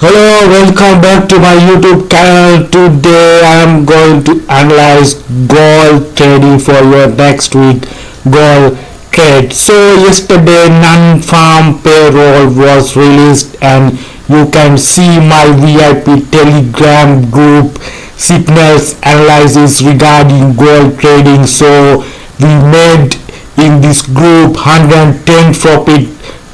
Hello, welcome back to my YouTube channel. Today I am going to analyze gold trading for your next week gold trade. So yesterday non-farm payroll was released and you can see my VIP Telegram group signals analysis regarding gold trading. So we made in this group 110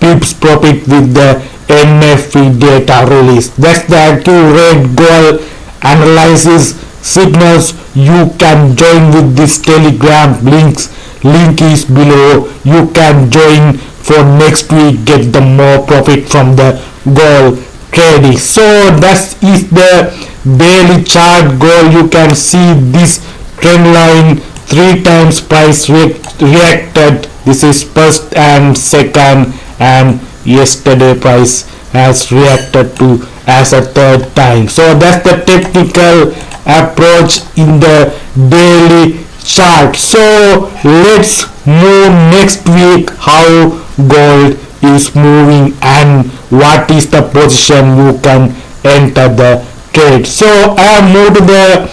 pips profit with the NFP data release. That's the accurate goal analysis signals. You can join with this Telegram link is below. You can join for next week, get the more profit from the gold trading. So that is the daily chart goal. You can see this trend line 3 times price reacted. This is first and second, and yesterday price has reacted to as a third time. So that's the technical approach in the daily chart. So let's move next week how gold is moving and what is the position you can enter the trade. So I have moved to the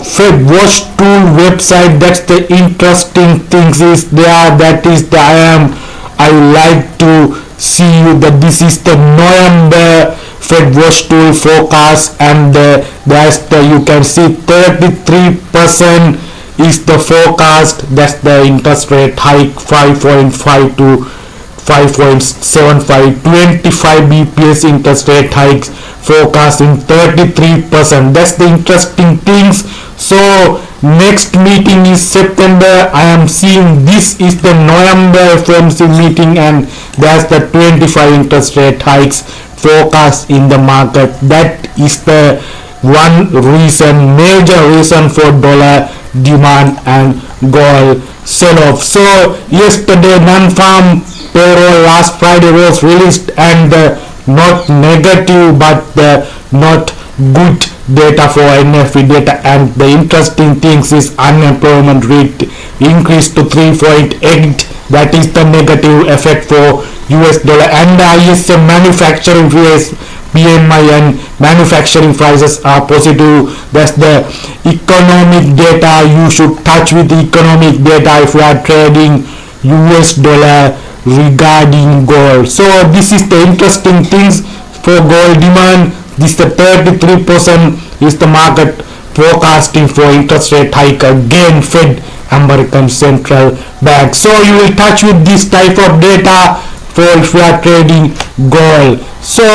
Fed Watch Tool website. That's the interesting things is there. That is the I like to see that this is the November Fed Watch Tool forecast, and that's the you can see 33% is the forecast. That's the interest rate hike 5.5 to 5.75, 25 bps interest rate hikes forecasting 33%. That's the interesting things. So next meeting is September. I am seeing this is the November FOMC meeting, and that's the 25 interest rate hikes forecast in the market. That is the one reason, major reason for dollar demand and gold sell-off. So yesterday non-farm payroll last Friday was released, and not negative but not good data for NFP data, and the interesting things is unemployment rate increased to 3.8. that is the negative effect for US dollar, and the ISM manufacturing price PMI and manufacturing prices are positive. That's the economic data. You should touch with the economic data if you are trading US dollar regarding gold. So this is the interesting things for gold demand. This the 33% is the market forecasting for interest rate hike again, Fed American Central Bank. So you will touch with this type of data for if you are trading gold. So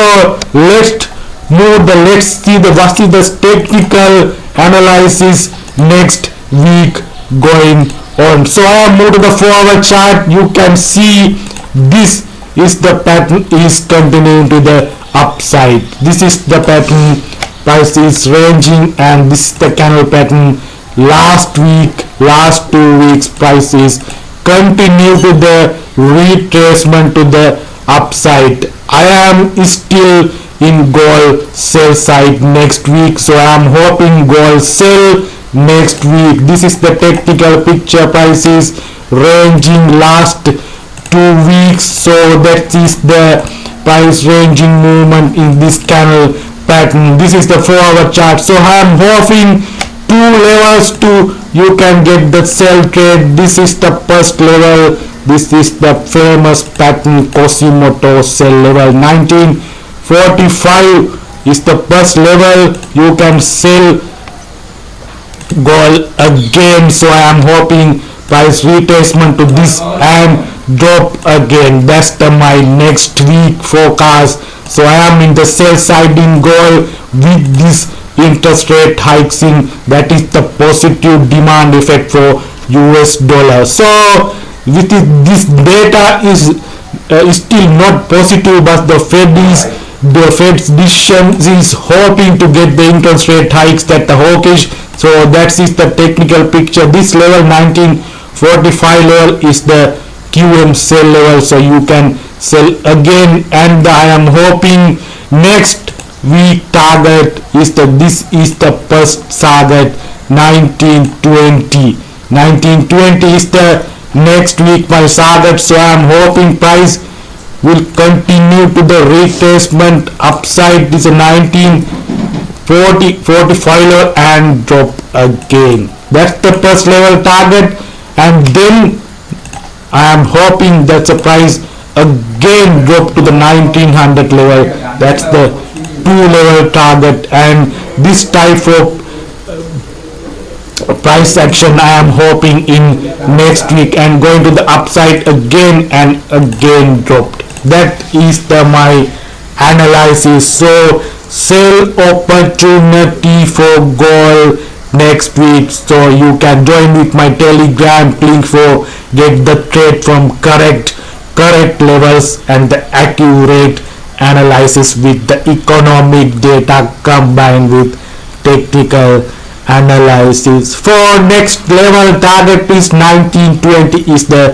let's see what is the technical analysis next week going on. So I have moved to the forward chart. You can see this is the pattern is continuing to the upside. This is the pattern, price is ranging, and this is the candle pattern. Last 2 weeks price is continue to the retracement to the upside. I am still in gold sell side next week, so I am hoping gold sell next week. This is the technical picture. Price is ranging last 2 weeks, so that is the price ranging movement in this candle pattern. This is the forward chart. So I am hoping 2 levels to you can get the sell trade. This is the first level. This is the famous pattern Kosimoto sell level. 1945 is the first level. You can sell gold again. So I am hoping price retracement to this and drop again. That's my next week forecast. So I am in the sell side in gold with this interest rate hikes in. That is the positive demand effect for US dollar. So with this data is still not positive, but the Fed's decision is hoping to get the interest rate hikes that the hawkish. So that is the technical picture. This level 1945 level is the QM sell level, so you can sell again, and I am hoping next week target is this is the first target 1920 is the next week my target. So I am hoping price will continue to the retracement upside. This is a 1945 level and drop again. That's the first level target, and then I am hoping that the price again drop to the 1900 level. That's the 2 level target, and this type of price action I am hoping in next week, and going to the upside again and again dropped. That is my analysis. So sell opportunity for gold next week, so you can join with my telegram link for get the trade from correct levels and the accurate analysis with the economic data combined with technical analysis. For next level target is 1920 is the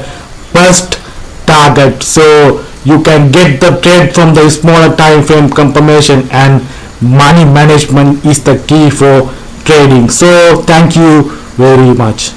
first target, so you can get the trade from the smaller time frame confirmation, and money management is the key for trading. So thank you very much.